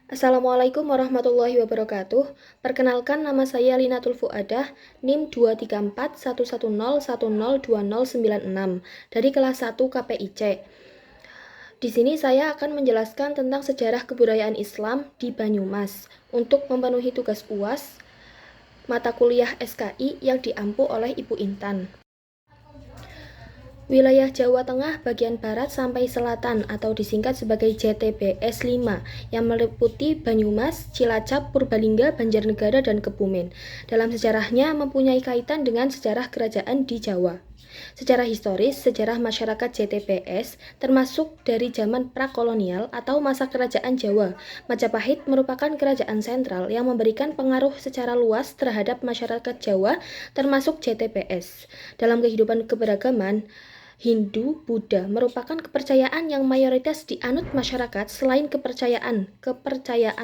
Assalamualaikum warahmatullahi wabarakatuh. Perkenalkan, nama saya Linatul Fuadah, NIM 2341101020096 dari kelas 1 KPIC. Di sini saya akan menjelaskan tentang sejarah kebudayaan Islam di Banyumas untuk memenuhi tugas UAS mata kuliah SKI yang diampu oleh Ibu Intan. Wilayah Jawa Tengah bagian barat sampai selatan atau disingkat sebagai JTBS 5 yang meliputi Banyumas, Cilacap, Purbalingga, Banjarnegara, dan Kebumen. Dalam sejarahnya mempunyai kaitan dengan sejarah kerajaan di Jawa. Secara historis, sejarah masyarakat JTBS termasuk dari zaman prakolonial atau masa kerajaan Jawa. Majapahit merupakan kerajaan sentral yang memberikan pengaruh secara luas terhadap masyarakat Jawa termasuk JTBS. Dalam kehidupan keberagaman, Hindu, Buddha merupakan kepercayaan yang mayoritas dianut masyarakat selain kepercayaan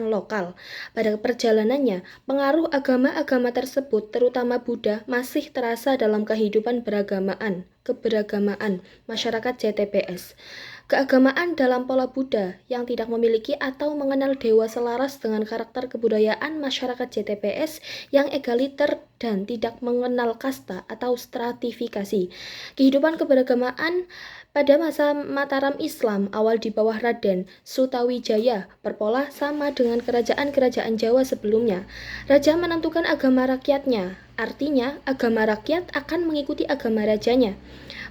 lokal. Pada perjalanannya, pengaruh agama-agama tersebut, terutama Buddha, masih terasa dalam kehidupan keberagamaan masyarakat JTBS. Keagamaan dalam pola Buddha yang tidak memiliki atau mengenal dewa selaras dengan karakter kebudayaan masyarakat JTBS yang egaliter dan tidak mengenal kasta atau stratifikasi. Kehidupan keberagamaan pada masa Mataram Islam awal di bawah Raden Sutawijaya berpola sama dengan kerajaan-kerajaan Jawa sebelumnya. Raja menentukan agama rakyatnya, artinya agama rakyat akan mengikuti agama rajanya.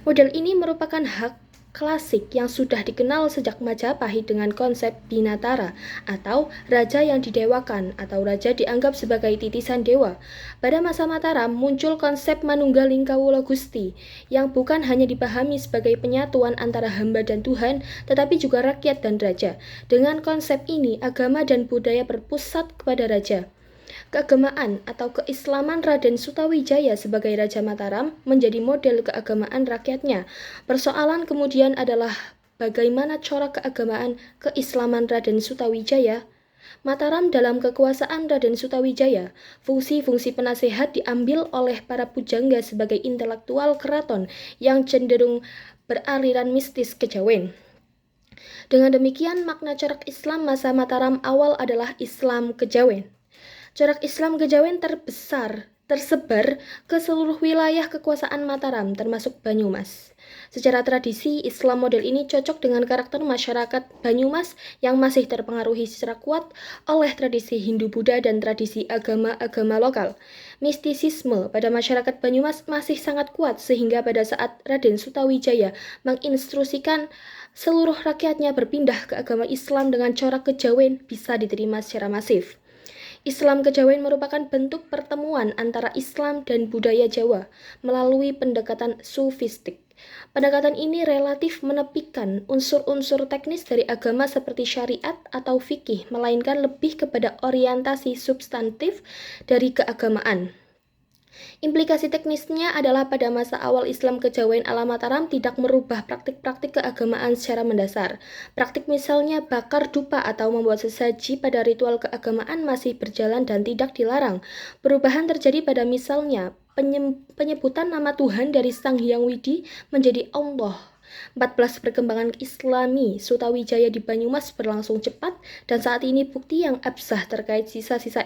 Model ini merupakan hak klasik yang sudah dikenal sejak Majapahit dengan konsep Binatara atau raja yang didewakan atau raja dianggap sebagai titisan dewa. Pada masa Mataram muncul konsep Manunggaling Kawula Gusti yang bukan hanya dipahami sebagai penyatuan antara hamba dan Tuhan, tetapi juga rakyat dan raja. Dengan konsep ini, agama dan budaya berpusat kepada raja. Keagamaan atau keislaman Raden Sutawijaya sebagai Raja Mataram menjadi model keagamaan rakyatnya. Persoalan kemudian adalah bagaimana corak keagamaan keislaman Raden Sutawijaya. Mataram dalam kekuasaan Raden Sutawijaya, fungsi-fungsi penasehat diambil oleh para pujangga sebagai intelektual keraton yang cenderung beraliran mistis kejawen. Dengan demikian, makna corak Islam masa Mataram awal adalah Islam kejawen. Corak Islam kejawen tersebar ke seluruh wilayah kekuasaan Mataram termasuk Banyumas. Secara tradisi, Islam model ini cocok dengan karakter masyarakat Banyumas yang masih terpengaruhi secara kuat oleh tradisi Hindu-Buddha dan tradisi agama-agama lokal. Mistisisme pada masyarakat Banyumas masih sangat kuat sehingga pada saat Raden Sutawijaya menginstruksikan seluruh rakyatnya berpindah ke agama Islam dengan corak kejawen bisa diterima secara masif. Islam kejawen merupakan bentuk pertemuan antara Islam dan budaya Jawa melalui pendekatan sufistik. Pendekatan ini relatif menepikan unsur-unsur teknis dari agama seperti syariat atau fikih, melainkan lebih kepada orientasi substantif dari keagamaan. Implikasi teknisnya adalah pada masa awal Islam kejawen ala Mataram tidak merubah praktik-praktik keagamaan secara mendasar. Praktik misalnya bakar dupa atau membuat sesaji pada ritual keagamaan masih berjalan dan tidak dilarang. Perubahan terjadi pada misalnya penyebutan nama Tuhan dari Sang Hyang Widi menjadi Allah. 14 perkembangan Islami Sutawijaya di Banyumas berlangsung cepat dan saat ini bukti yang absah terkait sisa-sisa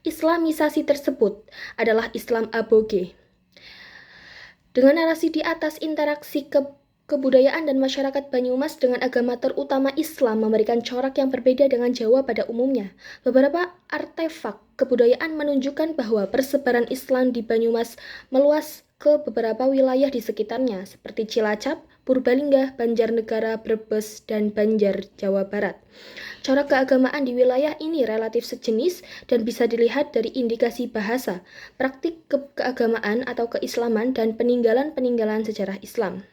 Islamisasi tersebut adalah Islam aboge. Dengan narasi di atas, interaksi kebudayaan dan masyarakat Banyumas dengan agama terutama Islam memberikan corak yang berbeda dengan Jawa pada umumnya. Beberapa artefak kebudayaan menunjukkan bahwa persebaran Islam di Banyumas meluas ke beberapa wilayah di sekitarnya seperti Cilacap, Purbalingga, Banjarnegara, Brebes, dan Banjar, Jawa Barat. Corak keagamaan di wilayah ini relatif sejenis dan bisa dilihat dari indikasi bahasa, praktik keagamaan atau keislaman, dan peninggalan-peninggalan sejarah Islam.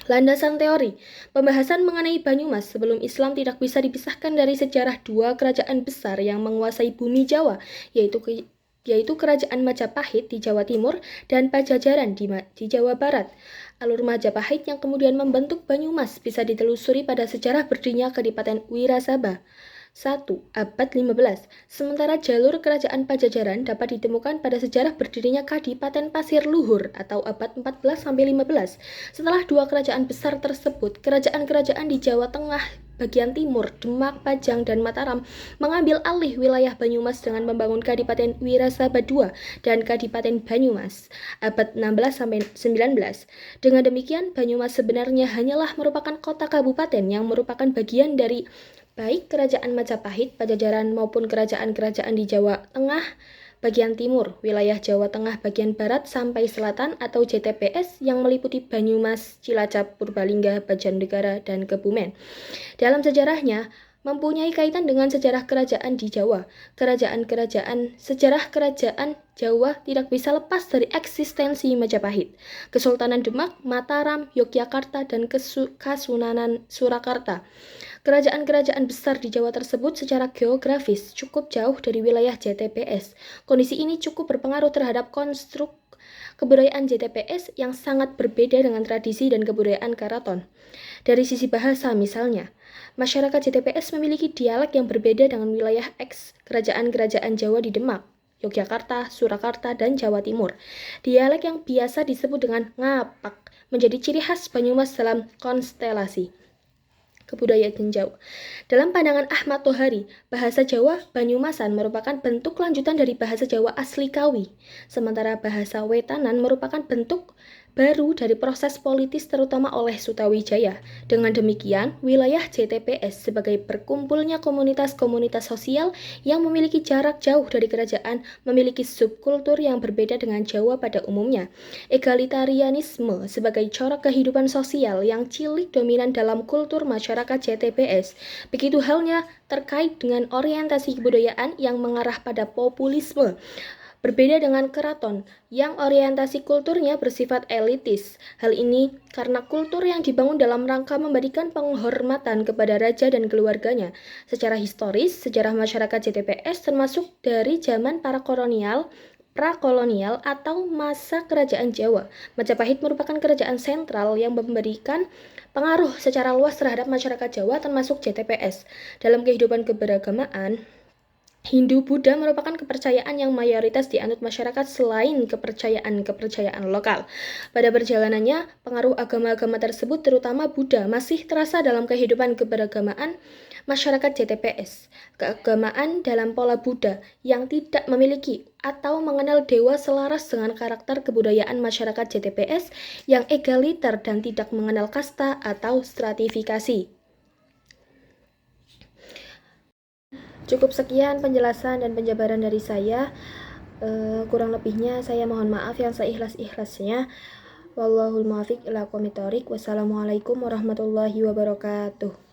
Landasan teori, pembahasan mengenai Banyumas sebelum Islam tidak bisa dipisahkan dari sejarah dua kerajaan besar yang menguasai bumi Jawa, yaitu Kerajaan Majapahit di Jawa Timur dan Pajajaran di Jawa Barat. Alur Majapahit yang kemudian membentuk Banyumas bisa ditelusuri pada sejarah berdirinya Kadipaten Wirasaba. 1. Abad 15. Sementara jalur kerajaan Pajajaran dapat ditemukan pada sejarah berdirinya Kadipaten Pasir Luhur atau abad 14-15. Setelah dua kerajaan besar tersebut, kerajaan-kerajaan di Jawa Tengah bagian timur, Demak, Pajang, dan Mataram mengambil alih wilayah Banyumas dengan membangun Kadipaten Wirasaba II dan Kadipaten Banyumas abad 16-19. Dengan demikian, Banyumas sebenarnya hanyalah merupakan kota kabupaten yang merupakan bagian dari baik kerajaan Majapahit, Pajajaran maupun kerajaan-kerajaan di Jawa Tengah bagian timur, wilayah Jawa Tengah bagian barat sampai selatan atau JTPS yang meliputi Banyumas, Cilacap, Purbalingga, Banjarnegara, dan Kebumen. Dalam sejarahnya, mempunyai kaitan dengan sejarah kerajaan di Jawa. Sejarah kerajaan Jawa tidak bisa lepas dari eksistensi Majapahit, Kesultanan Demak, Mataram, Yogyakarta, dan Kasunanan Surakarta. Kerajaan-kerajaan besar di Jawa tersebut secara geografis cukup jauh dari wilayah JTPS. Kondisi ini cukup berpengaruh terhadap konstruk kebudayaan JTPS yang sangat berbeda dengan tradisi dan kebudayaan keraton. Dari sisi bahasa misalnya, masyarakat JTPS memiliki dialek yang berbeda dengan wilayah eks kerajaan-kerajaan Jawa di Demak, Yogyakarta, Surakarta, dan Jawa Timur. Dialek yang biasa disebut dengan ngapak menjadi ciri khas Banyumas dalam konstelasi kebudayaan Jawa. Dalam pandangan Ahmad Tohari, bahasa Jawa Banyumasan merupakan bentuk lanjutan dari bahasa Jawa asli Kawi, sementara bahasa Wetanan merupakan bentuk baru dari proses politis terutama oleh Sutawijaya. Dengan demikian, wilayah JTPS sebagai berkumpulnya komunitas-komunitas sosial yang memiliki jarak jauh dari kerajaan memiliki subkultur yang berbeda dengan Jawa pada umumnya. Egalitarianisme sebagai corak kehidupan sosial yang cilik dominan dalam kultur masyarakat JTPS. Begitu halnya terkait dengan orientasi kebudayaan yang mengarah pada populisme. Berbeda dengan keraton, yang orientasi kulturnya bersifat elitis. Hal ini karena kultur yang dibangun dalam rangka memberikan penghormatan kepada raja dan keluarganya. Secara historis, sejarah masyarakat JTPS termasuk dari zaman para prakolonial atau masa kerajaan Jawa. Majapahit merupakan kerajaan sentral yang memberikan pengaruh secara luas terhadap masyarakat Jawa termasuk JTPS. Dalam kehidupan keberagamaan, Hindu Buddha merupakan kepercayaan yang mayoritas dianut masyarakat selain kepercayaan lokal. Pada perjalanannya, pengaruh agama-agama tersebut terutama Buddha masih terasa dalam kehidupan keberagamaan masyarakat JTPS. Keagamaan dalam pola Buddha yang tidak memiliki atau mengenal dewa selaras dengan karakter kebudayaan masyarakat JTPS yang egaliter dan tidak mengenal kasta atau stratifikasi. Cukup sekian penjelasan dan penjabaran dari saya. Kurang lebihnya saya mohon maaf yang seikhlas-ikhlasnya. Wallahul muwaffiq ila aqwamit thoriq. Wassalamualaikum warahmatullahi wabarakatuh.